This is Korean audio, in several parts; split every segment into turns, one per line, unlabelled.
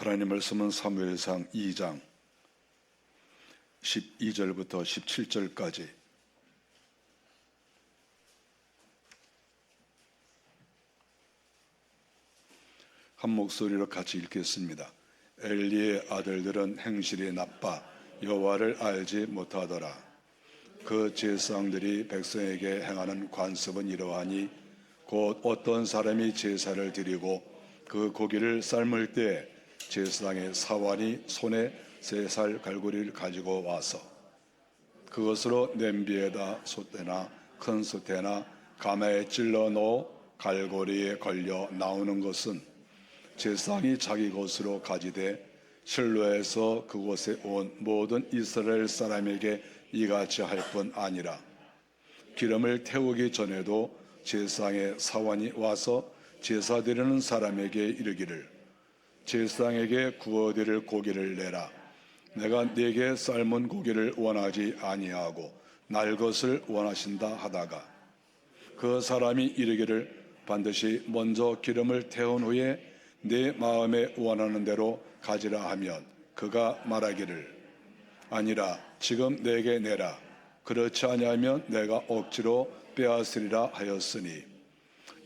하나님 말씀은 사무엘상 2장 12절부터 17절까지 한 목소리로 같이 읽겠습니다. 엘리의 아들들은 행실이 나빠 여호와를 알지 못하더라. 그 제사장들이 백성에게 행하는 관습은 이러하니 곧 어떤 사람이 제사를 드리고 그 고기를 삶을 때 제사장의 사환이 손에 3살 갈고리를 가지고 와서 그것으로 냄비에다 솥대나 큰 솥대나 가마에 찔러 넣어 갈고리에 걸려 나오는 것은 제사장이 자기 것으로 가지되 실로에서 그곳에 온 모든 이스라엘 사람에게 이같이 할 뿐 아니라 기름을 태우기 전에도 제사장의 사환이 와서 제사 드리는 사람에게 이르기를 제사장에게 구워드릴 고기를 내라. 내가 네게 삶은 고기를 원하지 아니하고 날 것을 원하신다 하다가 그 사람이 이르기를 반드시 먼저 기름을 태운 후에 내 마음에 원하는 대로 가지라 하면 그가 말하기를 아니라 지금 내게 내라. 그렇지 아니하면 내가 억지로 빼앗으리라 하였으니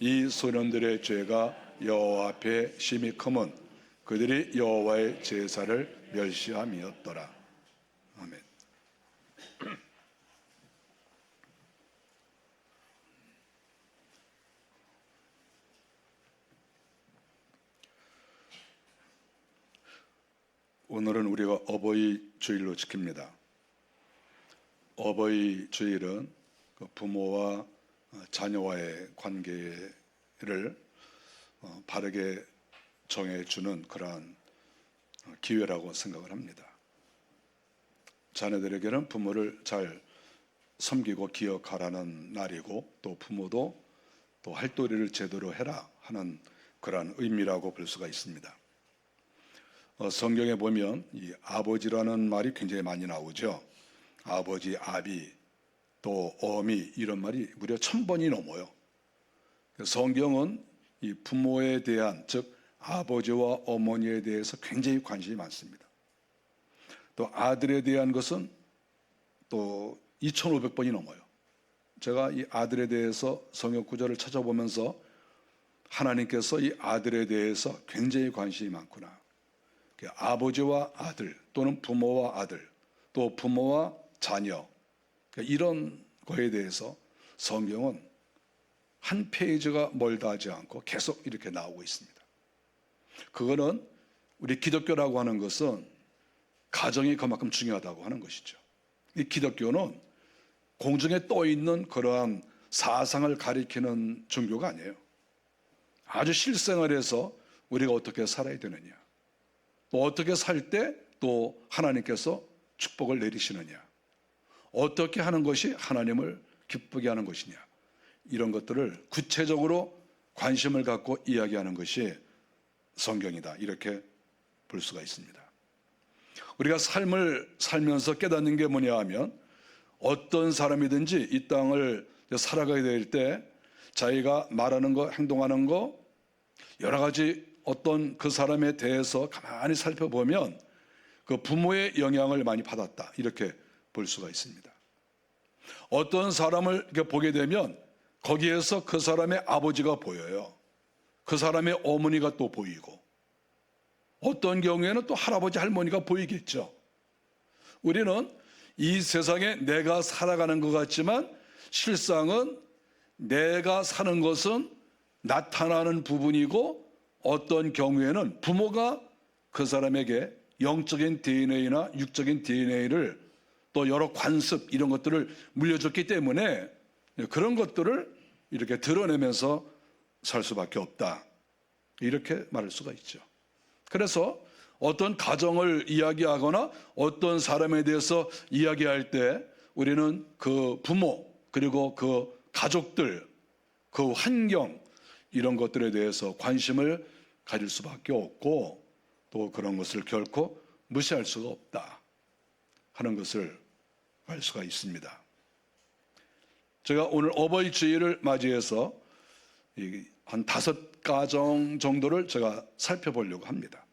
이 소년들의 죄가 여호와 앞에 심히 크면 그들이 여호와의 제사를 멸시함이었더라. 아멘. 오늘은 우리가 어버이 주일로 지킵니다. 어버이 주일은 부모와 자녀와의 관계를 바르게 정해주는 그러한 기회라고 생각을 합니다. 자녀들에게는 부모를 잘 섬기고 기억하라는 날이고 또 부모도 또 할도리를 제대로 해라 하는 그러한 의미라고 볼 수가 있습니다. 성경에 보면 이 아버지라는 말이 굉장히 많이 나오죠. 아버지, 아비, 또 어미 이런 말이 무려 1000번이 넘어요. 성경은 이 부모에 대한 즉 아버지와 어머니에 대해서 굉장히 관심이 많습니다. 또 아들에 대한 것은 또 2500번이 넘어요. 제가 이 아들에 대해서 성경 구절을 찾아보면서 하나님께서 이 아들에 대해서 굉장히 관심이 많구나. 아버지와 아들 또는 부모와 아들 또 부모와 자녀 이런 거에 대해서 성경은 한 페이지가 멀다 하지 않고 계속 이렇게 나오고 있습니다. 그거는 우리 기독교라고 하는 것은 가정이 그만큼 중요하다고 하는 것이죠. 이 기독교는 공중에 떠 있는 그러한 사상을 가리키는 종교가 아니에요. 아주 실생활에서 우리가 어떻게 살아야 되느냐, 또 어떻게 살 때 또 하나님께서 축복을 내리시느냐, 어떻게 하는 것이 하나님을 기쁘게 하는 것이냐, 이런 것들을 구체적으로 관심을 갖고 이야기하는 것이 성경이다, 이렇게 볼 수가 있습니다. 우리가 삶을 살면서 깨닫는 게 뭐냐 하면 어떤 사람이든지 이 땅을 살아가야 될 때 자기가 말하는 거, 행동하는 거 여러 가지 어떤 그 사람에 대해서 가만히 살펴보면 그 부모의 영향을 많이 받았다, 이렇게 볼 수가 있습니다. 어떤 사람을 이렇게 보게 되면 거기에서 그 사람의 아버지가 보여요. 그 사람의 어머니가 또 보이고 어떤 경우에는 또 할아버지 할머니가 보이겠죠. 우리는 이 세상에 내가 살아가는 것 같지만 실상은 내가 사는 것은 나타나는 부분이고 어떤 경우에는 부모가 그 사람에게 영적인 DNA나 육적인 DNA를 또 여러 관습 이런 것들을 물려줬기 때문에 그런 것들을 이렇게 드러내면서 살 수밖에 없다, 이렇게 말할 수가 있죠. 그래서 어떤 가정을 이야기하거나 어떤 사람에 대해서 이야기할 때 우리는 그 부모 그리고 그 가족들, 그 환경 이런 것들에 대해서 관심을 가질 수밖에 없고 또 그런 것을 결코 무시할 수가 없다 하는 것을 알 수가 있습니다. 제가 오늘 어버이 주일을 맞이해서 한 5가정 정도를 제가 살펴보려고 합니다.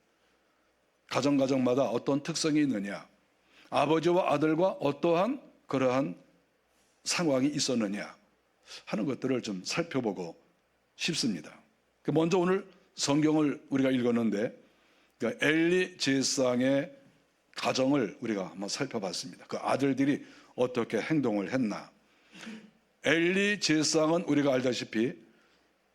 가정마다 어떤 특성이 있느냐, 아버지와 아들과 어떠한 그러한 상황이 있었느냐 하는 것들을 좀 살펴보고 싶습니다. 먼저 오늘 성경을 우리가 읽었는데 엘리 제사장의 가정을 우리가 한번 살펴봤습니다. 그 아들들이 어떻게 행동을 했나. 엘리 제사장은 우리가 알다시피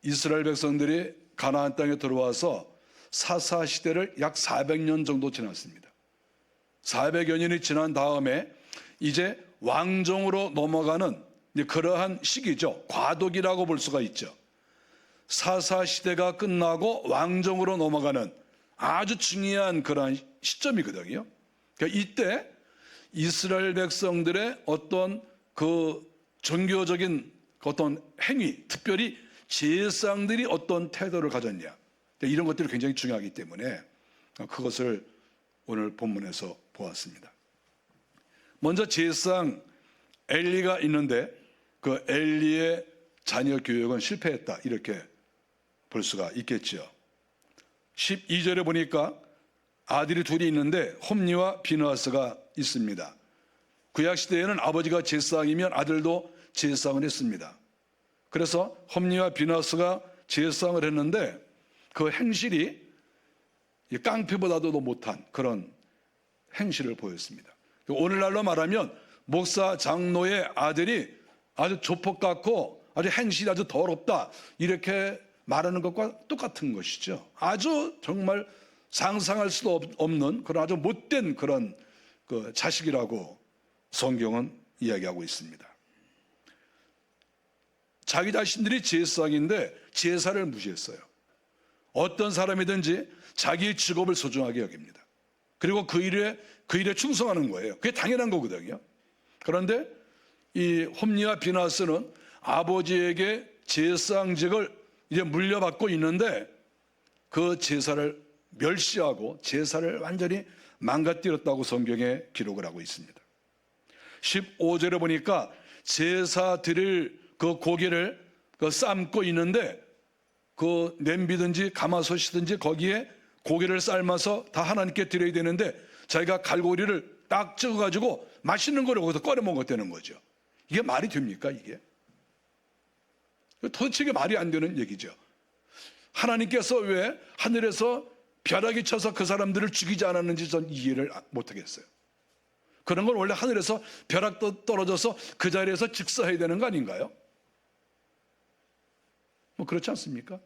이스라엘 백성들이 가나안 땅에 들어와서 사사 시대를 약 400년 정도 지났습니다. 400여 년이 지난 다음에 이제 왕정으로 넘어가는 그러한 시기죠. 과도기라고 볼 수가 있죠. 사사 시대가 끝나고 왕정으로 넘어가는 아주 중요한 그러한 시점이거든요. 그러니까 이때 이스라엘 백성들의 어떤 그 종교적인 어떤 행위, 특별히 제사장들이 어떤 태도를 가졌냐, 이런 것들이 굉장히 중요하기 때문에 그것을 오늘 본문에서 보았습니다. 먼저 제사장 엘리가 있는데 그 엘리의 자녀 교육은 실패했다, 이렇게 볼 수가 있겠죠. 12절에 보니까 아들이 둘이 있는데 홈리와 비느하스가 있습니다. 구약 시대에는 아버지가 제사장이면 아들도 제사장을 했습니다. 그래서 홈리와 비느하스가 제사장을 했는데 그 행실이 깡패보다도 못한 그런 행실을 보였습니다. 오늘날로 말하면 목사 장로의 아들이 아주 조폭 같고 아주 행실이 아주 더럽다, 이렇게 말하는 것과 똑같은 것이죠. 아주 정말 상상할 수도 없는 그런 아주 못된 그런 그 자식이라고 성경은 이야기하고 있습니다. 자기 자신들이 제사장인데 제사를 무시했어요. 어떤 사람이든지 자기의 직업을 소중하게 여깁니다. 그리고 그 일에 충성하는 거예요. 그게 당연한 거거든요. 그런데 이 홈리와 비느하스는 아버지에게 제사장직을 이제 물려받고 있는데 그 제사를 멸시하고 제사를 완전히 망가뜨렸다고 성경에 기록을 하고 있습니다. 15절에 보니까 제사 드릴 그 고기를 삶고 있는데 그 냄비든지 가마솥이든지 거기에 고기를 삶아서 다 하나님께 드려야 되는데 자기가 갈고리를 딱 찍어가지고 맛있는 거를 거기서 꺼내 먹었다는 거죠. 이게 말이 됩니까, 이게? 도대체 이게 말이 안 되는 얘기죠. 하나님께서 왜 하늘에서 벼락이 쳐서 그 사람들을 죽이지 않았는지 전 이해를 못하겠어요. 그런 건 원래 하늘에서 벼락 떨어져서 그 자리에서 즉사해야 되는 거 아닌가요? 뭐 그렇지 않습니까?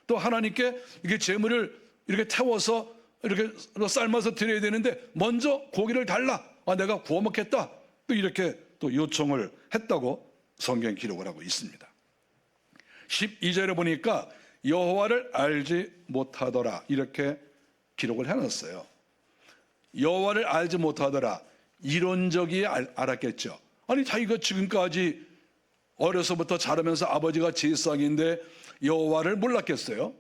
또 하나님께 이게 제물을 이렇게 태워서 이렇게 삶아서 드려야 되는데 먼저 고기를 달라, 내가 구워 먹겠다, 또 이렇게 또 요청을 했다고 성경 기록을 하고 있습니다. 12절에 보니까 여호와를 알지 못하더라, 이렇게 기록을 해놨어요. 여호와를 알지 못하더라, 이론적이에 알았겠죠. 아니 자기가 지금까지 어려서부터 자라면서 아버지가 제사장인데 여호와를 몰랐겠어요?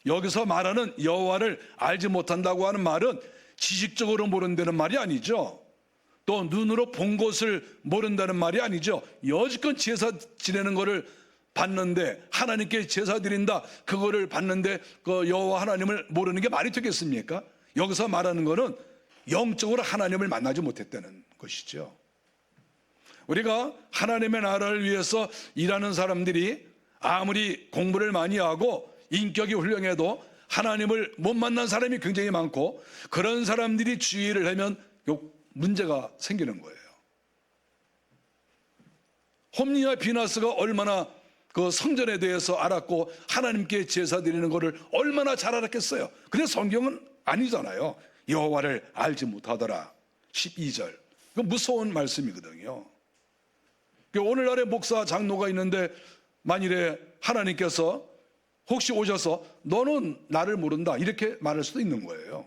여기서 말하는 여호와를 알지 못한다고 하는 말은 지식적으로 모른다는 말이 아니죠. 또 눈으로 본 것을 모른다는 말이 아니죠. 여지껏 제사 지내는 거를 봤는데, 하나님께 제사 드린다 그거를 봤는데 그 여호와 하나님을 모르는 게 말이 되겠습니까? 여기서 말하는 거는 영적으로 하나님을 만나지 못했다는 것이죠. 우리가 하나님의 나라를 위해서 일하는 사람들이 아무리 공부를 많이 하고 인격이 훌륭해도 하나님을 못 만난 사람이 굉장히 많고, 그런 사람들이 주의를 하면 문제가 생기는 거예요. 홈리와 비느하스가 얼마나 그 성전에 대해서 알았고 하나님께 제사 드리는 것을 얼마나 잘 알았겠어요. 근데 성경은 아니잖아요. 여호와를 알지 못하더라. 12절. 이거 무서운 말씀이거든요. 오늘날의 목사 장로가 있는데 만일에 하나님께서 혹시 오셔서 너는 나를 모른다, 이렇게 말할 수도 있는 거예요.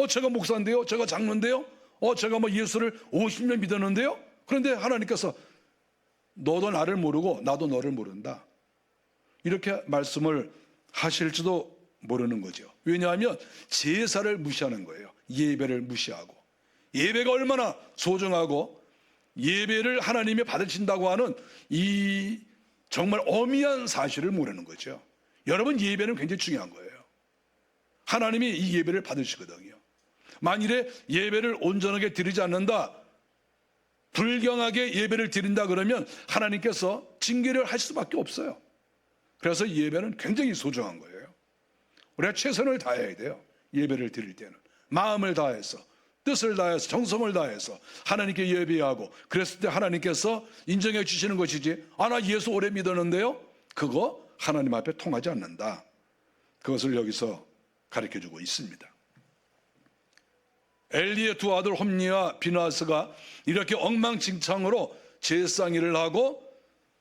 제가 목사인데요, 제가 장로인데요, 제가 뭐 예수를 50년 믿었는데요. 그런데 하나님께서 너도 나를 모르고 나도 너를 모른다, 이렇게 말씀을 하실지도 모르는 거죠. 왜냐하면 제사를 무시하는 거예요. 예배를 무시하고, 예배가 얼마나 소중하고 예배를 하나님이 받으신다고 하는 이 정말 어미한 사실을 모르는 거죠. 여러분, 예배는 굉장히 중요한 거예요. 하나님이 이 예배를 받으시거든요. 만일에 예배를 온전하게 드리지 않는다, 불경하게 예배를 드린다 그러면 하나님께서 징계를 할 수밖에 없어요. 그래서 이 예배는 굉장히 소중한 거예요. 우리가 최선을 다해야 돼요. 예배를 드릴 때는 마음을 다해서, 뜻을 다해서, 정성을 다해서 하나님께 예배하고, 그랬을 때 하나님께서 인정해 주시는 것이지, 나 예수 오래 믿었는데요, 그거 하나님 앞에 통하지 않는다. 그것을 여기서 가르쳐주고 있습니다. 엘리의 두 아들 홈니와 비나스가 이렇게 엉망진창으로 제사상 일을 하고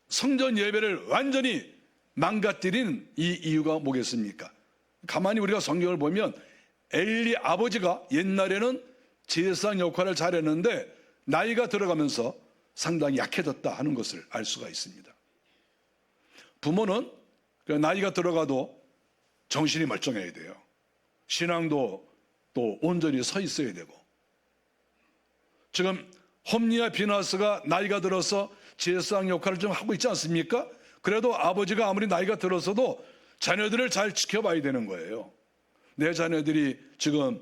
성전 예배를 완전히 망가뜨린 이 이유가 뭐겠습니까? 가만히 우리가 성경을 보면 엘리 아버지가 옛날에는 제사상 역할을 잘했는데 나이가 들어가면서 상당히 약해졌다 하는 것을 알 수가 있습니다. 부모는 나이가 들어가도 정신이 멀쩡해야 돼요. 신앙도 또 온전히 서 있어야 되고, 지금 홈니와 비나스가 나이가 들어서 제사장 역할을 좀 하고 있지 않습니까? 그래도 아버지가 아무리 나이가 들어서도 자녀들을 잘 지켜봐야 되는 거예요. 내 자녀들이 지금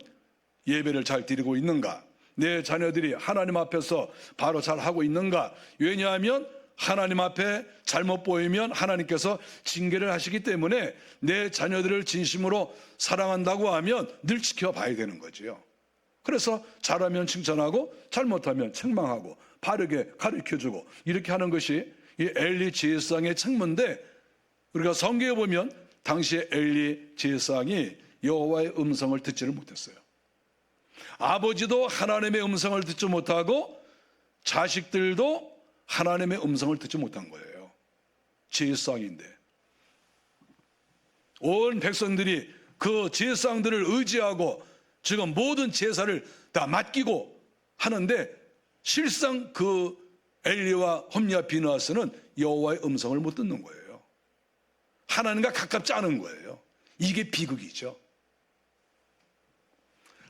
예배를 잘 드리고 있는가? 내 자녀들이 하나님 앞에서 바로 잘 하고 있는가? 왜냐하면 하나님 앞에 잘못 보이면 하나님께서 징계를 하시기 때문에 내 자녀들을 진심으로 사랑한다고 하면 늘 지켜봐야 되는 거지요. 그래서 잘하면 칭찬하고 잘못하면 책망하고 바르게 가르쳐주고 이렇게 하는 것이 이 엘리 제사장의 책무인데, 우리가 성경에 보면 당시에 엘리 제사장이 여호와의 음성을 듣지를 못했어요. 아버지도 하나님의 음성을 듣지 못하고 자식들도 하나님의 음성을 듣지 못한 거예요. 제사장인데 온 백성들이 그 제사장들을 의지하고 지금 모든 제사를 다 맡기고 하는데, 실상 그 엘리와 홈니와 비나스는 여호와의 음성을 못 듣는 거예요. 하나님과 가깝지 않은 거예요. 이게 비극이죠.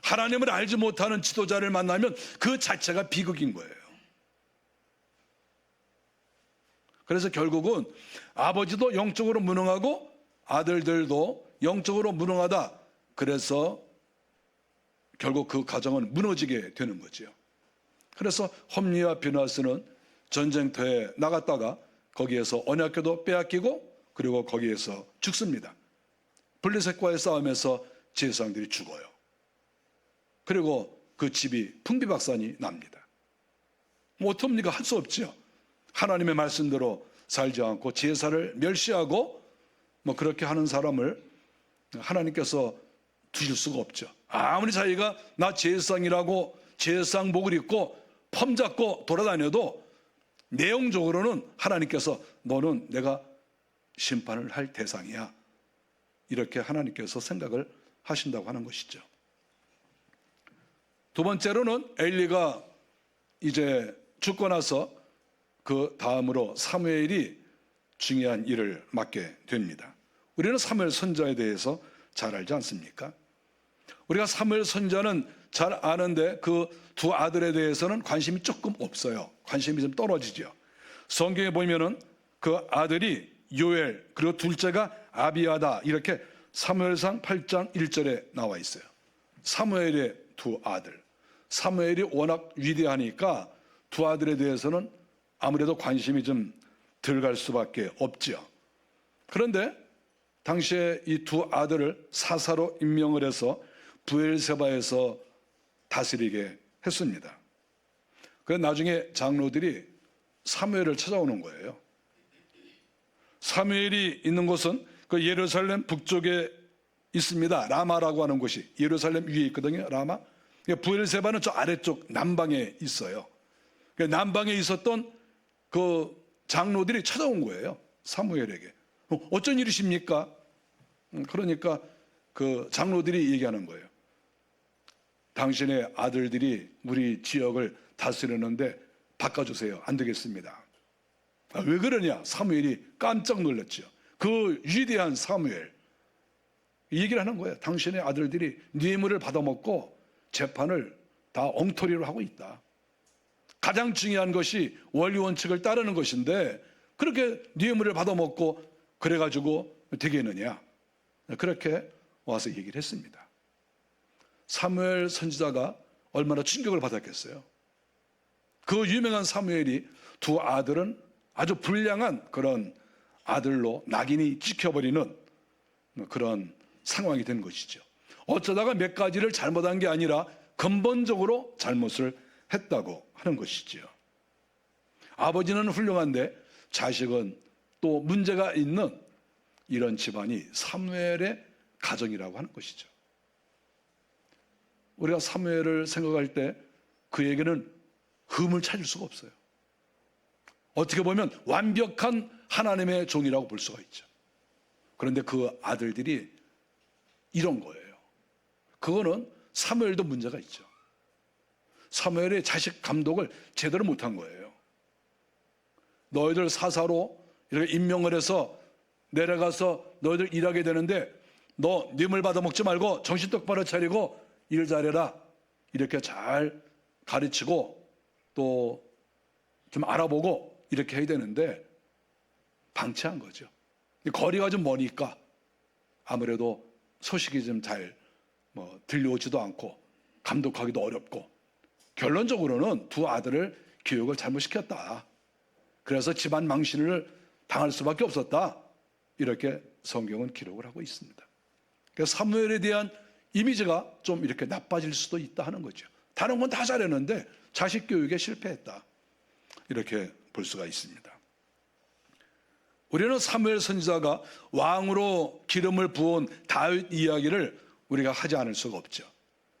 하나님을 알지 못하는 지도자를 만나면 그 자체가 비극인 거예요. 그래서 결국은 아버지도 영적으로 무능하고 아들들도 영적으로 무능하다. 그래서 결국 그 가정은 무너지게 되는 거죠. 그래서 홈니와 비나스는 전쟁터에 나갔다가 거기에서 언약궤도 빼앗기고 그리고 거기에서 죽습니다. 블레셋과의 싸움에서 제사장들이 죽어요. 그리고 그 집이 풍비박산이 납니다. 어떻습니까? 할 수 없죠. 하나님의 말씀대로 살지 않고 제사를 멸시하고 그렇게 하는 사람을 하나님께서 두실 수가 없죠. 아무리 자기가 나 제사장이라고 제사장복을 입고 펌 잡고 돌아다녀도 내용적으로는 하나님께서 너는 내가 심판을 할 대상이야, 이렇게 하나님께서 생각을 하신다고 하는 것이죠. 두 번째로는 엘리가 이제 죽고 나서 그 다음으로 사무엘이 중요한 일을 맡게 됩니다. 우리는 사무엘 선지자에 대해서 잘 알지 않습니까? 우리가 사무엘 선지자는 잘 아는데 그 두 아들에 대해서는 관심이 조금 없어요. 관심이 좀 떨어지죠. 성경에 보면은 그 아들이 요엘, 그리고 둘째가 아비아다, 이렇게 사무엘상 8장 1절에 나와 있어요. 사무엘의 두 아들. 사무엘이 워낙 위대하니까 두 아들에 대해서는 아무래도 관심이 좀 덜 갈 수밖에 없죠. 그런데 당시에 이 두 아들을 사사로 임명을 해서 브엘세바에서 다스리게 했습니다. 그래서 나중에 장로들이 사무엘을 찾아오는 거예요. 사무엘이 있는 곳은 그 예루살렘 북쪽에 있습니다. 라마라고 하는 곳이 예루살렘 위에 있거든요. 라마. 브엘세바는 저 아래쪽 남방에 있어요. 남방에 있었던 그 장로들이 찾아온 거예요. 사무엘에게. 어쩐 일이십니까? 그러니까 그 장로들이 얘기하는 거예요. 당신의 아들들이 우리 지역을 다스리는데 바꿔주세요. 안 되겠습니다. 왜 그러냐? 사무엘이 깜짝 놀랐죠. 그 위대한 사무엘. 이 얘기를 하는 거예요. 당신의 아들들이 뇌물을 받아먹고 재판을 다 엉터리로 하고 있다. 가장 중요한 것이 원리 원칙을 따르는 것인데 그렇게 뇌물을 받아먹고 그래가지고 되겠느냐? 그렇게 와서 얘기를 했습니다. 사무엘 선지자가 얼마나 충격을 받았겠어요. 그 유명한 사무엘이 두 아들은 아주 불량한 그런 아들로 낙인이 찍혀버리는 그런 상황이 된 것이죠. 어쩌다가 몇 가지를 잘못한 게 아니라 근본적으로 잘못을 했다고 하는 것이지요. 아버지는 훌륭한데 자식은 또 문제가 있는 이런 집안이 사무엘의 가정이라고 하는 것이죠. 우리가 사무엘을 생각할 때 그에게는 흠을 찾을 수가 없어요. 어떻게 보면 완벽한 하나님의 종이라고 볼 수가 있죠. 그런데 그 아들들이 이런 거예요. 그거는 사무엘도 문제가 있죠. 사무엘의 자식 감독을 제대로 못한 거예요. 너희들 사사로 이렇게 임명을 해서 내려가서 너희들 일하게 되는데 너 님을 받아먹지 말고 정신 똑바로 차리고 일 잘해라. 이렇게 잘 가르치고 또 좀 알아보고 이렇게 해야 되는데 방치한 거죠. 거리가 좀 머니까 아무래도 소식이 좀 잘 들려오지도 않고 감독하기도 어렵고 결론적으로는 두 아들을 교육을 잘못시켰다. 그래서 집안 망신을 당할 수밖에 없었다. 이렇게 성경은 기록을 하고 있습니다. 그래서 사무엘에 대한 이미지가 좀 이렇게 나빠질 수도 있다 하는 거죠. 다른 건 다 잘했는데 자식 교육에 실패했다. 이렇게 볼 수가 있습니다. 우리는 사무엘 선지자가 왕으로 기름을 부은 다윗 이야기를 우리가 하지 않을 수가 없죠.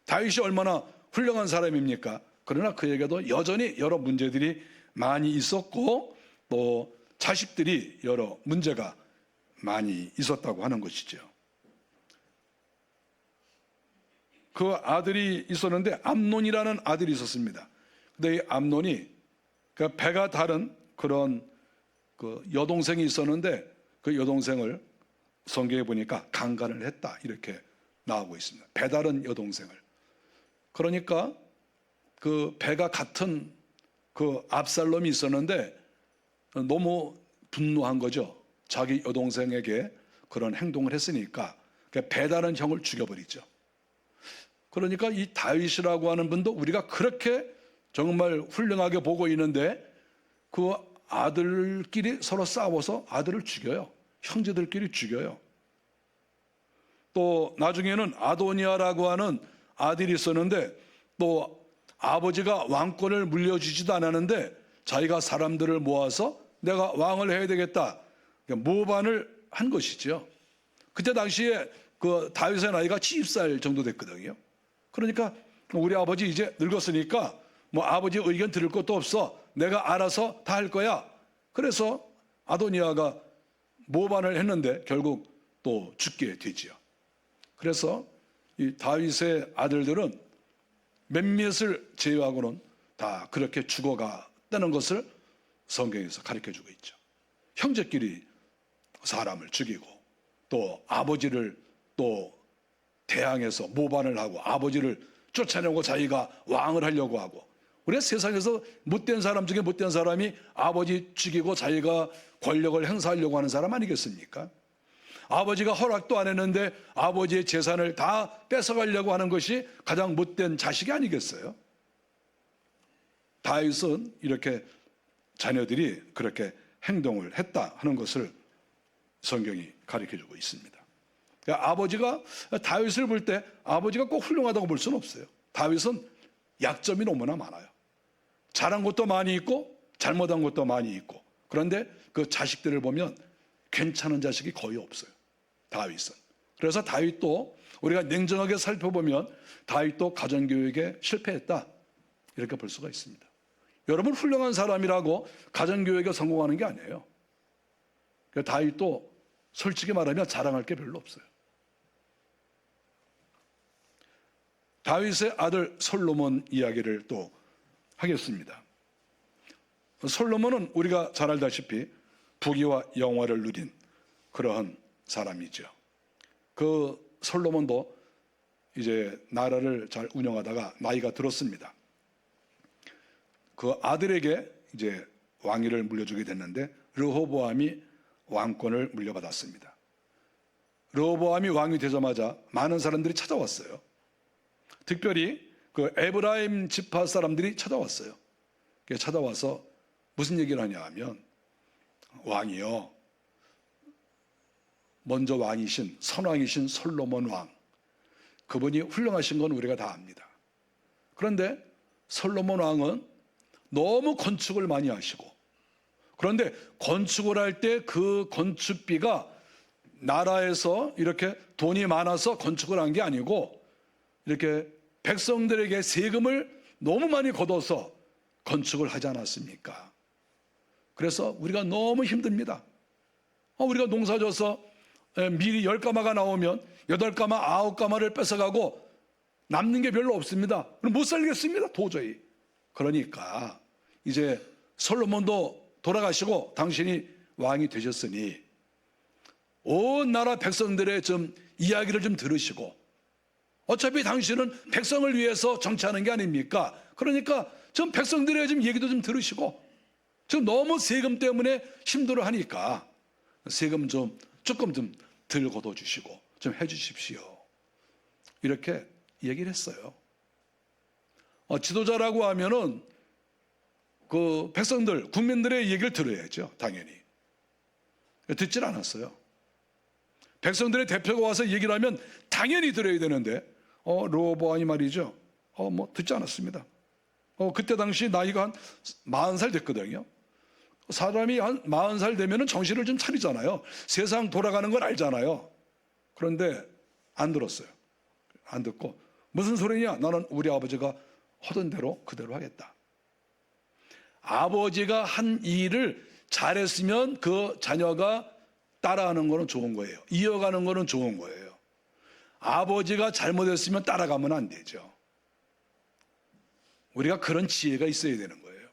다윗이 얼마나 훌륭한 사람입니까? 그러나 그에게도 여전히 여러 문제들이 많이 있었고 또 자식들이 여러 문제가 많이 있었다고 하는 것이죠. 그 아들이 있었는데 암논이라는 아들이 있었습니다. 근데 이 암논이 배가 다른 그런 그 여동생이 있었는데 그 여동생을 성경에 보니까 강간을 했다 이렇게 나오고 있습니다. 배다른 여동생을. 그러니까 그 배가 같은 그 압살롬이 있었는데 너무 분노한 거죠. 자기 여동생에게 그런 행동을 했으니까 배다른 형을 죽여버리죠. 그러니까 이 다윗이라고 하는 분도 우리가 그렇게 정말 훌륭하게 보고 있는데 그 아들끼리 서로 싸워서 아들을 죽여요. 형제들끼리 죽여요. 또 나중에는 아도니아라고 하는 아들이 있었는데 또 아버지가 왕권을 물려주지도 않았는데 자기가 사람들을 모아서 내가 왕을 해야 되겠다. 모반을 한 것이죠. 그때 당시에 그 다윗의 나이가 70살 정도 됐거든요. 그러니까 우리 아버지 이제 늙었으니까 뭐 아버지 의견 들을 것도 없어. 내가 알아서 다 할 거야. 그래서 아도니아가 모반을 했는데 결국 또 죽게 되지요. 그래서 이 다윗의 아들들은 몇몇을 제외하고는 다 그렇게 죽어갔다는 것을 성경에서 가르쳐주고 있죠. 형제끼리 사람을 죽이고 또 아버지를 또 대항해서 모반을 하고 아버지를 쫓아내고 자기가 왕을 하려고 하고 우리가 세상에서 못된 사람 중에 못된 사람이 아버지 죽이고 자기가 권력을 행사하려고 하는 사람 아니겠습니까? 아버지가 허락도 안 했는데 아버지의 재산을 다 뺏어가려고 하는 것이 가장 못된 자식이 아니겠어요? 다윗은 이렇게 자녀들이 그렇게 행동을 했다 하는 것을 성경이 가르쳐주고 있습니다. 그러니까 아버지가 다윗을 볼 때 아버지가 꼭 훌륭하다고 볼 수는 없어요. 다윗은 약점이 너무나 많아요. 잘한 것도 많이 있고 잘못한 것도 많이 있고 그런데 그 자식들을 보면 괜찮은 자식이 거의 없어요. 다윗은. 그래서 다윗도 우리가 냉정하게 살펴보면 다윗도 가정교육에 실패했다 이렇게 볼 수가 있습니다. 여러분 훌륭한 사람이라고 가정교육에 성공하는 게 아니에요. 다윗도 솔직히 말하면 자랑할 게 별로 없어요. 다윗의 아들 솔로몬 이야기를 또 하겠습니다. 솔로몬은 우리가 잘 알다시피 부귀와 영화를 누린 그러한 사람이죠. 그 솔로몬도 이제 나라를 잘 운영하다가 나이가 들었습니다. 그 아들에게 이제 왕위를 물려주게 됐는데 르호보암이 왕권을 물려받았습니다. 르호보암이 왕이 되자마자 많은 사람들이 찾아왔어요. 특별히 그 에브라임 지파 사람들이 찾아왔어요. 찾아와서 무슨 얘기를 하냐 하면, 왕이요, 먼저 왕이신 선왕이신 솔로몬 왕, 그분이 훌륭하신 건 우리가 다 압니다. 그런데 솔로몬 왕은 너무 건축을 많이 하시고, 그런데 건축을 할 때 그 건축비가 나라에서 이렇게 돈이 많아서 건축을 한 게 아니고, 이렇게 백성들에게 세금을 너무 많이 걷어서 건축을 하지 않았습니까? 그래서 우리가 너무 힘듭니다. 우리가 농사져서 밀이 10가마가 나오면 8가마, 9가마를 뺏어가고 남는 게 별로 없습니다. 그럼 못 살겠습니다, 도저히. 그러니까 이제 솔로몬도 돌아가시고 당신이 왕이 되셨으니 온 나라 백성들의 좀 이야기를 좀 들으시고, 어차피 당신은 백성을 위해서 정치하는 게 아닙니까? 그러니까 좀 백성들의 좀 얘기도 좀 들으시고, 지금 너무 세금 때문에 힘들어 하니까 세금 좀 조금 좀 덜 걷어주시고 좀 해주십시오. 이렇게 얘기를 했어요. 지도자라고 하면은 그 백성들, 국민들의 얘기를 들어야죠, 당연히. 듣질 않았어요. 백성들의 대표가 와서 얘기를 하면 당연히 들어야 되는데, 르호보암이 말이죠, 뭐 듣지 않았습니다. 그때 당시 나이가 한 40살 됐거든요. 사람이 한 40살 되면 정신을 좀 차리잖아요. 세상 돌아가는 걸 알잖아요. 그런데 안 들었어요. 안 듣고, 무슨 소리냐? 나는 우리 아버지가 하던 대로 그대로 하겠다. 아버지가 한 일을 잘했으면 그 자녀가 따라하는 거는 좋은 거예요. 이어가는 거는 좋은 거예요. 아버지가 잘못했으면 따라가면 안 되죠. 우리가 그런 지혜가 있어야 되는 거예요.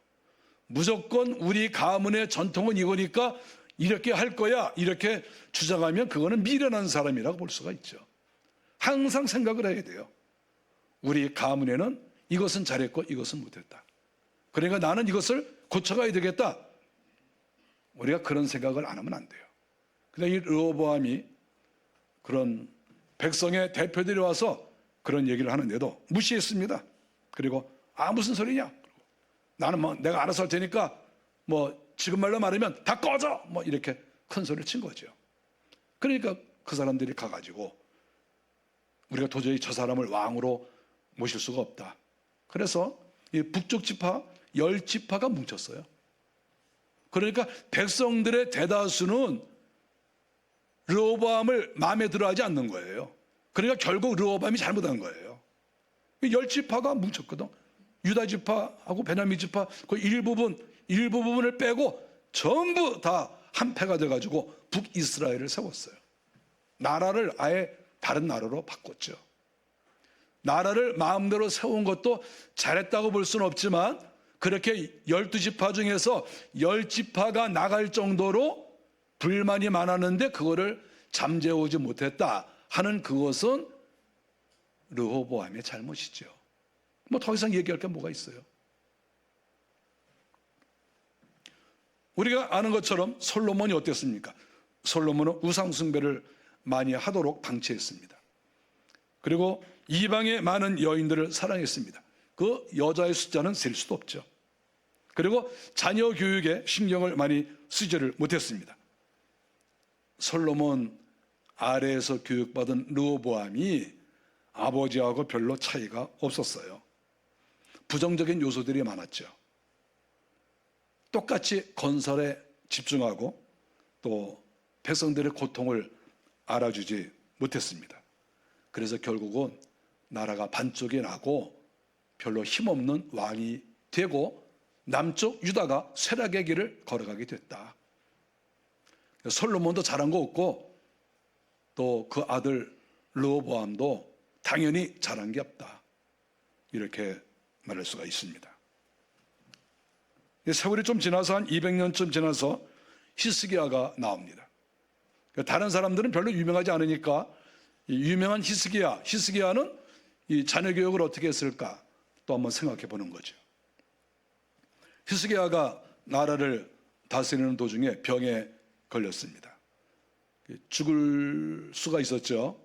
무조건 우리 가문의 전통은 이거니까 이렇게 할 거야, 이렇게 주장하면 그거는 미련한 사람이라고 볼 수가 있죠. 항상 생각을 해야 돼요. 우리 가문에는 이것은 잘했고 이것은 못했다. 그러니까 나는 이것을 고쳐가야 되겠다. 우리가 그런 생각을 안 하면 안 돼요. 근데 이 르호보암이 그런 백성의 대표들이 와서 그런 얘기를 하는데도 무시했습니다. 그리고 무슨 소리냐? 나는 뭐 내가 알아서 할 테니까 뭐 지금 말로 말하면 다 꺼져! 뭐 이렇게 큰 소리를 친 거죠. 그러니까 그 사람들이 가가지고 우리가 도저히 저 사람을 왕으로 모실 수가 없다. 그래서 이 북쪽 지파 10지파가 뭉쳤어요. 그러니까 백성들의 대다수는 르호보암을 마음에 들어하지 않는 거예요. 그러니까 결국 르호보암이 잘못한 거예요. 10지파가 뭉쳤거든. 유다 지파하고 베냐민 지파 그 일부분을 빼고 전부 다 한패가 돼가지고 북이스라엘을 세웠어요. 나라를 아예 다른 나라로 바꿨죠. 나라를 마음대로 세운 것도 잘했다고 볼 수는 없지만, 그렇게 12지파 중에서 10지파가 나갈 정도로 불만이 많았는데 그거를 잠재우지 못했다 하는 그것은 르호보암의 잘못이죠. 뭐 더 이상 얘기할 게 뭐가 있어요? 우리가 아는 것처럼 솔로몬이 어땠습니까? 솔로몬은 우상 숭배를 많이 하도록 방치했습니다. 그리고 이방의 많은 여인들을 사랑했습니다. 그 여자의 숫자는 셀 수도 없죠. 그리고 자녀 교육에 신경을 많이 쓰지를 못했습니다. 솔로몬 아래에서 교육받은 르호보암이 아버지하고 별로 차이가 없었어요. 부정적인 요소들이 많았죠. 똑같이 건설에 집중하고 또 백성들의 고통을 알아주지 못했습니다. 그래서 결국은 나라가 반쪽이 나고 별로 힘없는 왕이 되고 남쪽 유다가 쇠락의 길을 걸어가게 됐다. 솔로몬도 잘한 거 없고 또 그 아들 르호보암도 당연히 잘한 게 없다. 이렇게 말할 수가 있습니다. 세월이 좀 지나서 한 200년쯤 지나서 히스기야가 나옵니다. 다른 사람들은 별로 유명하지 않으니까 유명한 히스기야는 이 자녀 교육을 어떻게 했을까 또 한번 생각해 보는 거죠. 히스기야가 나라를 다스리는 도중에 병에 걸렸습니다. 죽을 수가 있었죠.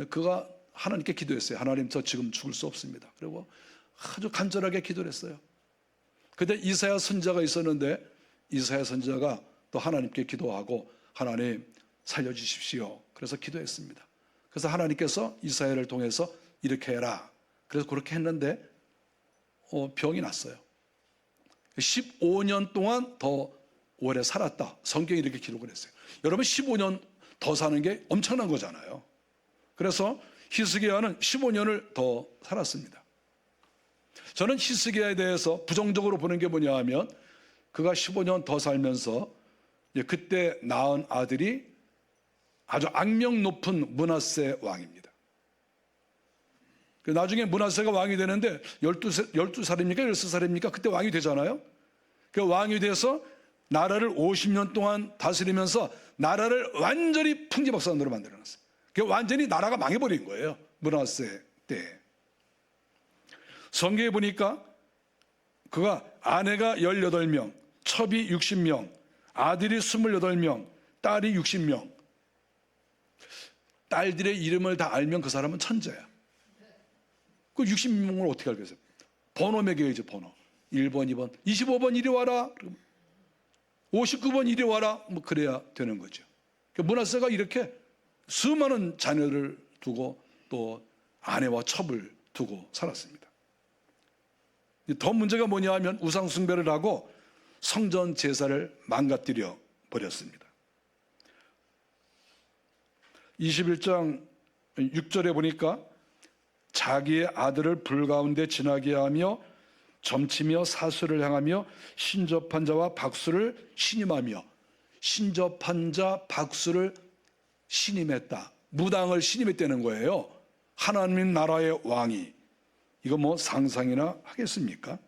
그가 하나님께 기도했어요. 하나님, 저 지금 죽을 수 없습니다. 그리고 아주 간절하게 기도를 했어요. 그때 이사야 선지자가 있었는데 이사야 선지자가 또 하나님께 기도하고 하나님 살려주십시오. 그래서 기도했습니다. 그래서 하나님께서 이사야를 통해서 이렇게 해라. 그래서 그렇게 했는데 병이 났어요. 15년 동안 더 오래 살았다. 성경이 이렇게 기록을 했어요. 여러분 15년 더 사는 게 엄청난 거잖아요. 그래서 히스기야는 15년을 더 살았습니다. 저는 히스기야에 대해서 부정적으로 보는 게 뭐냐 하면 그가 15년 더 살면서 그때 낳은 아들이 아주 악명 높은 므낫세 왕입니다. 나중에 므낫세가 왕이 되는데 12살입니까? 13살입니까? 그때 왕이 되잖아요. 그 왕이 돼서 나라를 50년 동안 다스리면서 나라를 완전히 풍지박산으로 만들어놨어요. 완전히 나라가 망해버린 거예요. 므낫세 때. 성경에 보니까 그가 아내가 18명, 첩이 60명, 아들이 28명, 딸이 60명. 딸들의 이름을 다 알면 그 사람은 천재야. 그 60명을 어떻게 알겠어요? 번호 매겨야지, 번호. 1번, 2번, 25번 이리 와라. 59번 이리 와라. 뭐 그래야 되는 거죠. 므낫세가 이렇게 수많은 자녀를 두고 또 아내와 첩을 두고 살았습니다. 더 문제가 뭐냐 하면 우상 숭배를 하고 성전 제사를 망가뜨려 버렸습니다. 21장 6절에 보니까 자기의 아들을 불 가운데 지나게 하며 점치며 사수를 향하며 신접한 자와 박수를 신임하며, 신접한 자 박수를 신임했다. 무당을 신임했다는 거예요. 하나님 나라의 왕이. 이거 뭐 상상이나 하겠습니까?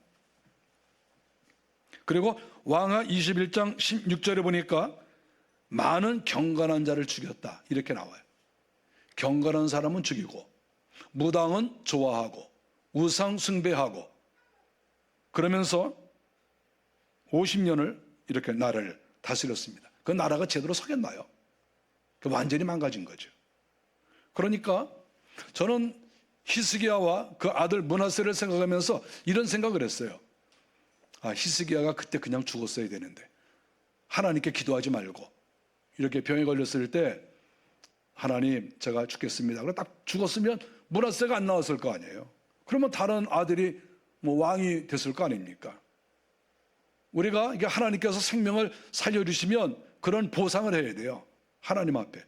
그리고 왕하 21장 16절에 보니까 많은 경건한 자를 죽였다. 이렇게 나와요. 경건한 사람은 죽이고 무당은 좋아하고 우상 숭배하고 그러면서 50년을 이렇게 나라를 다스렸습니다. 그 나라가 제대로 서겠나요? 완전히 망가진 거죠. 그러니까 저는 히스기야와 그 아들 므낫세를 생각하면서 이런 생각을 했어요. 히스기야가 그때 그냥 죽었어야 되는데 하나님께 기도하지 말고 이렇게 병에 걸렸을 때 하나님 제가 죽겠습니다. 그래 딱 죽었으면 므낫세가 안 나왔을 거 아니에요. 그러면 다른 아들이 뭐 왕이 됐을 거 아닙니까? 우리가 이게 하나님께서 생명을 살려주시면 그런 보상을 해야 돼요. 하나님 앞에.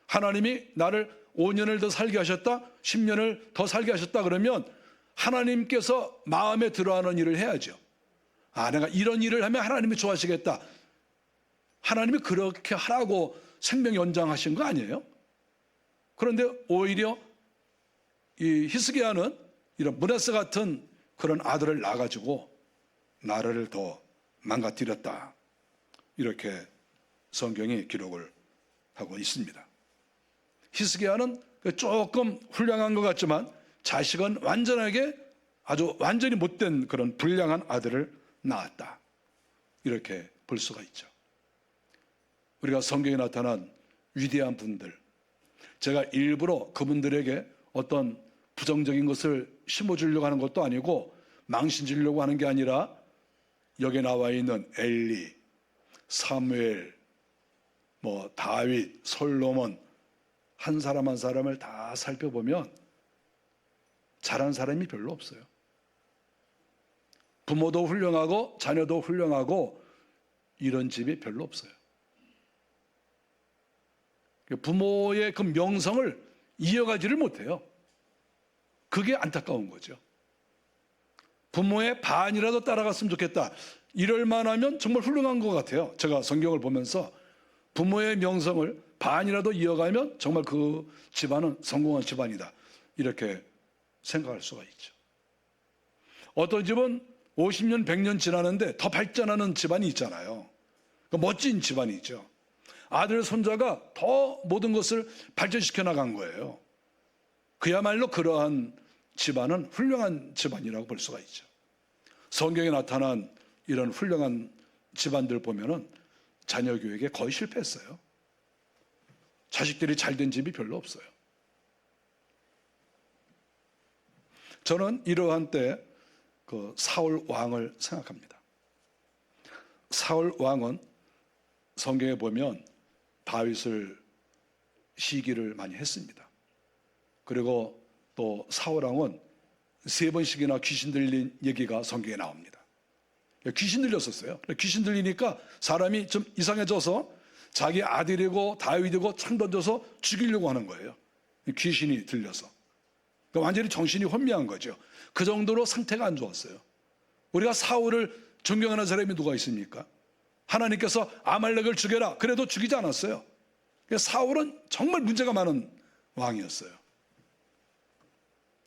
하나님이 나를 5년을 더 살게 하셨다, 10년을 더 살게 하셨다 그러면 하나님께서 마음에 들어하는 일을 해야죠. 내가 이런 일을 하면 하나님이 좋아하시겠다. 하나님이 그렇게 하라고 생명 연장하신 거 아니에요? 그런데 오히려 이 히스기야는 이런 므낫세 같은 그런 아들을 낳아가지고 나라를 더 망가뜨렸다. 이렇게 성경이 기록을 하고 있습니다. 히스기야는 조금 훌륭한 것 같지만 자식은 아주 완전히 못된 그런 불량한 아들을 낳았다. 이렇게 볼 수가 있죠. 우리가 성경에 나타난 위대한 분들, 제가 일부러 그분들에게 어떤 부정적인 것을 심어주려고 하는 것도 아니고 망신 주려고 하는 게 아니라 여기에 나와 있는 엘리, 사무엘, 다윗, 솔로몬 한 사람 한 사람을 다 살펴보면 잘한 사람이 별로 없어요. 부모도 훌륭하고 자녀도 훌륭하고 이런 집이 별로 없어요. 부모의 그 명성을 이어가지를 못해요. 그게 안타까운 거죠. 부모의 반이라도 따라갔으면 좋겠다. 이럴 만하면 정말 훌륭한 것 같아요. 제가 성경을 보면서 부모의 명성을 반이라도 이어가면 정말 그 집안은 성공한 집안이다. 이렇게 생각할 수가 있죠. 어떤 집은 50년, 100년 지나는데 더 발전하는 집안이 있잖아요. 멋진 집안이죠. 아들, 손자가 더 모든 것을 발전시켜 나간 거예요. 그야말로 그러한 집안은 훌륭한 집안이라고 볼 수가 있죠. 성경에 나타난 이런 훌륭한 집안들 보면은 자녀 교육에 거의 실패했어요. 자식들이 잘된 집이 별로 없어요. 저는 이러한 때 그 사울 왕을 생각합니다. 사울 왕은 성경에 보면 다윗을 시기를 많이 했습니다. 그리고 또 사울 왕은 3번씩이나 귀신 들린 얘기가 성경에 나옵니다. 귀신 들렸었어요. 귀신 들리니까 사람이 좀 이상해져서 자기 아들이고 다윗이고 창 던져서 죽이려고 하는 거예요. 귀신이 들려서. 그러니까 완전히 정신이 혼미한 거죠. 그 정도로 상태가 안 좋았어요. 우리가 사울을 존경하는 사람이 누가 있습니까? 하나님께서 아말렉을 죽여라. 그래도 죽이지 않았어요. 사울은 정말 문제가 많은 왕이었어요.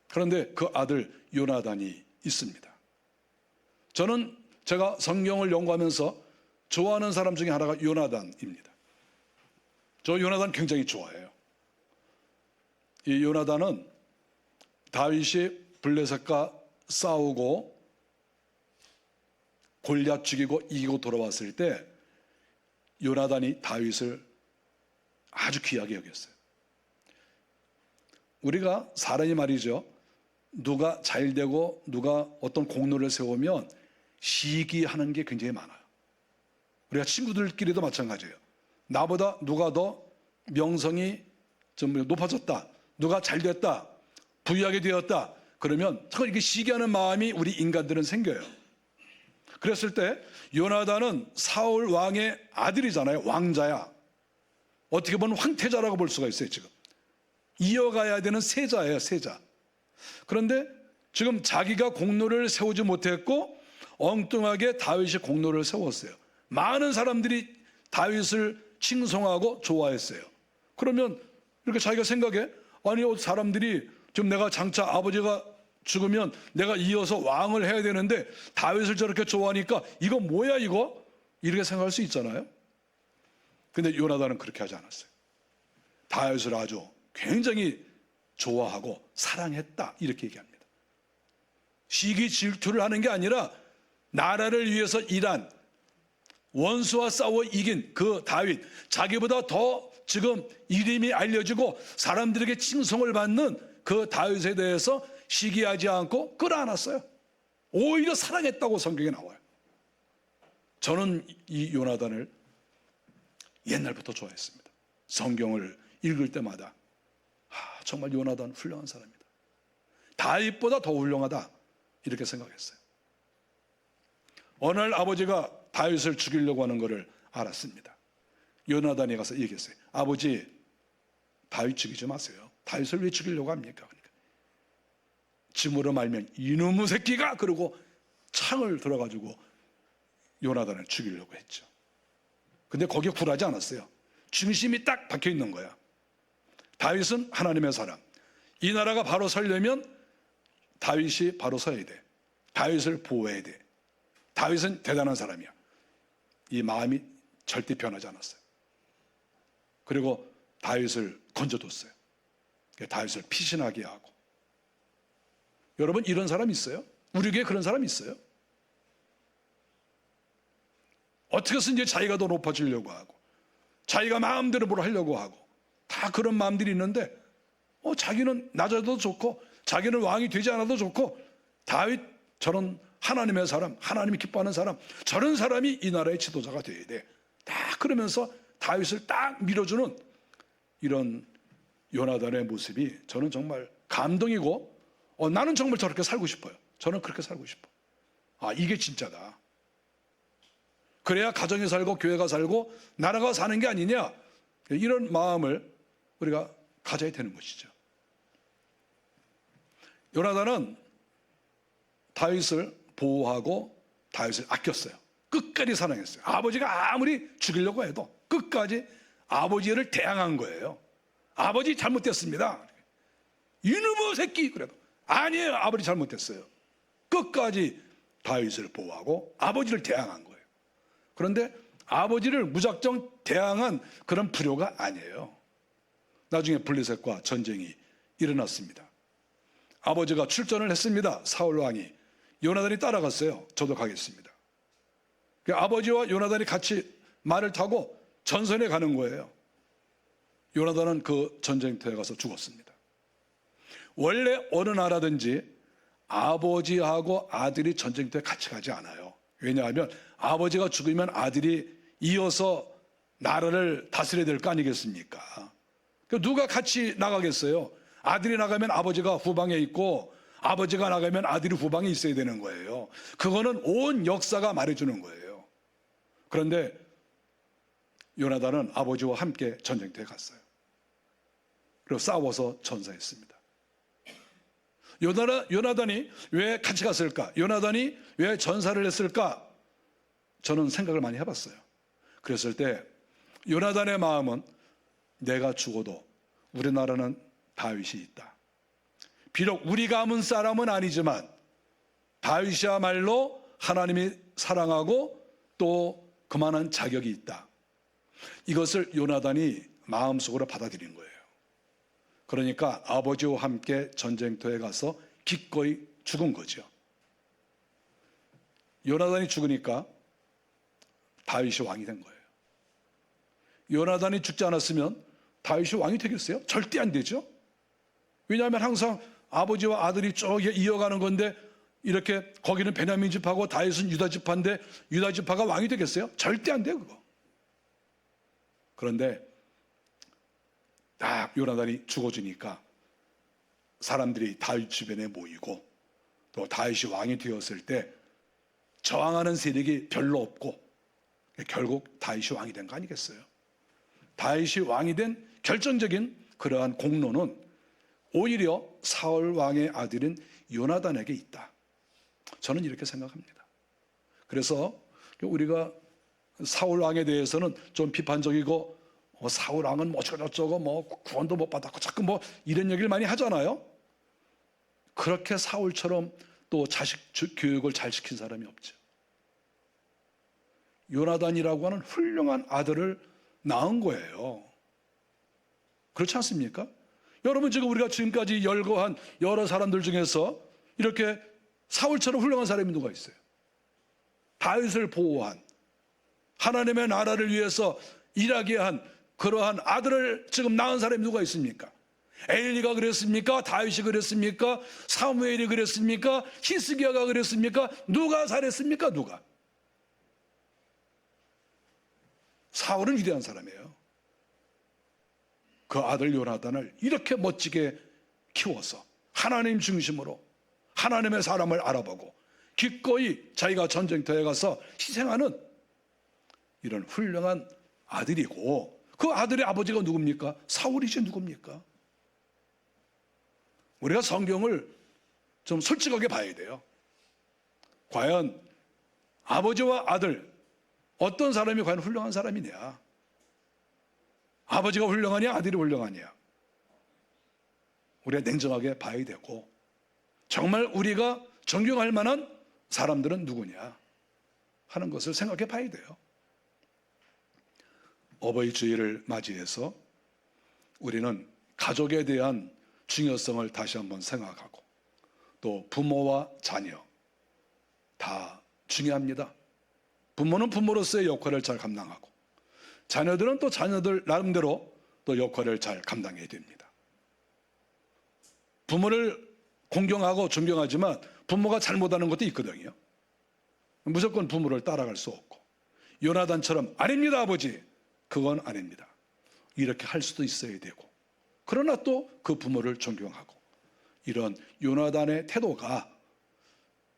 그런데 그 아들 요나단이 있습니다. 저는 제가 성경을 연구하면서 좋아하는 사람 중에 하나가 요나단입니다. 저 요나단 굉장히 좋아해요. 이 요나단은 다윗이 블레셋과 싸우고 골리앗 죽이고 이기고 돌아왔을 때 요나단이 다윗을 아주 귀하게 여겼어요. 우리가 사람이 말이죠, 누가 잘되고 누가 어떤 공로를 세우면 시기하는 게 굉장히 많아요. 우리가 친구들끼리도 마찬가지예요. 나보다 누가 더 명성이 좀 높아졌다, 누가 잘됐다, 부유하게 되었다, 그러면 자꾸 이렇게 시기하는 마음이 우리 인간들은 생겨요. 그랬을 때 요나단은 사울 왕의 아들이잖아요. 왕자야. 어떻게 보면 황태자라고 볼 수가 있어요. 지금 이어가야 되는 세자예요. 세자. 그런데 지금 자기가 공로를 세우지 못했고 엉뚱하게 다윗이 공로를 세웠어요. 많은 사람들이 다윗을 칭송하고 좋아했어요. 그러면 이렇게 자기가 생각해, 아니 사람들이 지금 내가 장차 아버지가 죽으면 내가 이어서 왕을 해야 되는데 다윗을 저렇게 좋아하니까 이거 뭐야 이거? 이렇게 생각할 수 있잖아요. 근데 요나단은 그렇게 하지 않았어요. 다윗을 아주 굉장히 좋아하고 사랑했다, 이렇게 얘기합니다. 시기 질투를 하는 게 아니라 나라를 위해서 일한, 원수와 싸워 이긴 그 다윗, 자기보다 더 지금 이름이 알려지고 사람들에게 칭송을 받는 그 다윗에 대해서 시기하지 않고 끌어안았어요. 오히려 사랑했다고 성경에 나와요. 저는 이 요나단을 옛날부터 좋아했습니다. 성경을 읽을 때마다 정말 요나단 훌륭한 사람이다, 다윗보다 더 훌륭하다, 이렇게 생각했어요. 어느 날 아버지가 다윗을 죽이려고 하는 것을 알았습니다. 요나단이 가서 얘기했어요. 아버지, 다윗 죽이지 마세요. 다윗을 왜 죽이려고 합니까? 그러니까 짐으로 말면 이놈의 새끼가, 그러고 창을 들어가지고 요나단을 죽이려고 했죠. 근데 거기에 굴하지 않았어요. 중심이 딱 박혀 있는 거야. 다윗은 하나님의 사람, 이 나라가 바로 서려면 다윗이 바로 서야 돼. 다윗을 보호해야 돼. 다윗은 대단한 사람이야. 이 마음이 절대 변하지 않았어요. 그리고 다윗을 건져뒀어요. 다윗을 피신하게 하고. 여러분, 이런 사람 있어요? 우리 교회에 그런 사람 있어요? 어떻게 해서든지 자기가 더 높아지려고 하고 자기가 마음대로 뭘 하려고 하고 다 그런 마음들이 있는데 자기는 낮아도 좋고 자기는 왕이 되지 않아도 좋고, 다윗 저런 하나님의 사람, 하나님이 기뻐하는 사람, 저런 사람이 이 나라의 지도자가 되어야 돼. 딱 그러면서 다윗을 딱 밀어주는 이런 요나단의 모습이 저는 정말 감동이고, 나는 정말 저렇게 살고 싶어요. 저는 그렇게 살고 싶어. 이게 진짜다. 그래야 가정이 살고 교회가 살고 나라가 사는 게 아니냐, 이런 마음을 우리가 가져야 되는 것이죠. 요나단은 다윗을 보호하고 다윗을 아꼈어요. 끝까지 사랑했어요. 아버지가 아무리 죽이려고 해도 끝까지 아버지를 대항한 거예요. 아버지 잘못됐습니다. 이놈의 새끼, 그래도 아니에요, 아버지 잘못됐어요. 끝까지 다윗을 보호하고 아버지를 대항한 거예요. 그런데 아버지를 무작정 대항한 그런 불효가 아니에요. 나중에 블레셋과 전쟁이 일어났습니다. 아버지가 출전을 했습니다. 사울 왕이. 요나단이 따라갔어요. 저도 가겠습니다. 아버지와 요나단이 같이 말을 타고 전선에 가는 거예요. 요나단은 그 전쟁터에 가서 죽었습니다. 원래 어느 나라든지 아버지하고 아들이 전쟁터에 같이 가지 않아요. 왜냐하면 아버지가 죽으면 아들이 이어서 나라를 다스려야 될 거 아니겠습니까? 누가 같이 나가겠어요? 아들이 나가면 아버지가 후방에 있고 아버지가 나가면 아들이 후방에 있어야 되는 거예요. 그거는 온 역사가 말해주는 거예요. 그런데 요나단은 아버지와 함께 전쟁터에 갔어요. 그리고 싸워서 전사했습니다. 요나단이 왜 같이 갔을까? 요나단이 왜 전사를 했을까? 저는 생각을 많이 해봤어요. 그랬을 때 요나단의 마음은 내가 죽어도 우리나라는 다윗이 있다. 비록 우리 가문 사람은 아니지만 다윗이야말로 하나님이 사랑하고 또 그만한 자격이 있다. 이것을 요나단이 마음속으로 받아들인 거예요. 그러니까 아버지와 함께 전쟁터에 가서 기꺼이 죽은 거죠. 요나단이 죽으니까 다윗이 왕이 된 거예요. 요나단이 죽지 않았으면 다윗이 왕이 되겠어요? 절대 안 되죠. 왜냐하면 항상 아버지와 아들이 쭉 이어가는 건데 이렇게 거기는 베냐민 지파고 다윗은 유다 지파인데 유다 지파가 왕이 되겠어요? 절대 안 돼요, 그거. 그런데 딱 요나단이 죽어주니까 사람들이 다윗 주변에 모이고 또 다윗이 왕이 되었을 때 저항하는 세력이 별로 없고 결국 다윗이 왕이 된 거 아니겠어요? 다윗이 왕이 된 결정적인 그러한 공로는 오히려 사울 왕의 아들인 요나단에게 있다. 저는 이렇게 생각합니다. 그래서 우리가 사울 왕에 대해서는 좀 비판적이고 사울 왕은 뭐 어쩌고 뭐 구원도 못 받았고 자꾸 뭐 이런 얘기를 많이 하잖아요. 그렇게 사울처럼 또 자식 교육을 잘 시킨 사람이 없죠. 요나단이라고 하는 훌륭한 아들을 낳은 거예요. 그렇지 않습니까? 여러분, 지금 우리가 지금까지 열거한 여러 사람들 중에서 이렇게 사울처럼 훌륭한 사람이 누가 있어요? 다윗을 보호한, 하나님의 나라를 위해서 일하게 한 그러한 아들을 지금 낳은 사람이 누가 있습니까? 엘리가 그랬습니까? 다윗이 그랬습니까? 사무엘이 그랬습니까? 히스기야가 그랬습니까? 누가 잘했습니까? 누가? 사울은 위대한 사람이에요. 그 아들 요나단을 이렇게 멋지게 키워서 하나님 중심으로 하나님의 사람을 알아보고 기꺼이 자기가 전쟁터에 가서 희생하는 이런 훌륭한 아들이고, 그 아들의 아버지가 누굽니까? 사울이지 누굽니까? 우리가 성경을 좀 솔직하게 봐야 돼요. 과연 아버지와 아들, 어떤 사람이 과연 훌륭한 사람이냐? 아버지가 훌륭하냐? 아들이 훌륭하냐? 우리가 냉정하게 봐야 되고, 정말 우리가 존경할 만한 사람들은 누구냐 하는 것을 생각해 봐야 돼요. 어버이 주일을 맞이해서 우리는 가족에 대한 중요성을 다시 한번 생각하고, 또 부모와 자녀 다 중요합니다. 부모는 부모로서의 역할을 잘 감당하고, 자녀들은 또 자녀들 나름대로 또 역할을 잘 감당해야 됩니다. 부모를 공경하고 존경하지만 부모가 잘못하는 것도 있거든요. 무조건 부모를 따라갈 수 없고, 요나단처럼 아닙니다 아버지, 그건 아닙니다, 이렇게 할 수도 있어야 되고, 그러나 또 그 부모를 존경하고, 이런 요나단의 태도가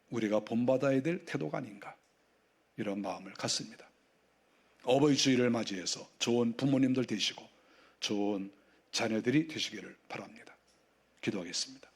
우리가 본받아야 될 태도가 아닌가, 이런 마음을 갖습니다. 어버이 주일을 맞이해서 좋은 부모님들 되시고 좋은 자녀들이 되시기를 바랍니다. 기도하겠습니다.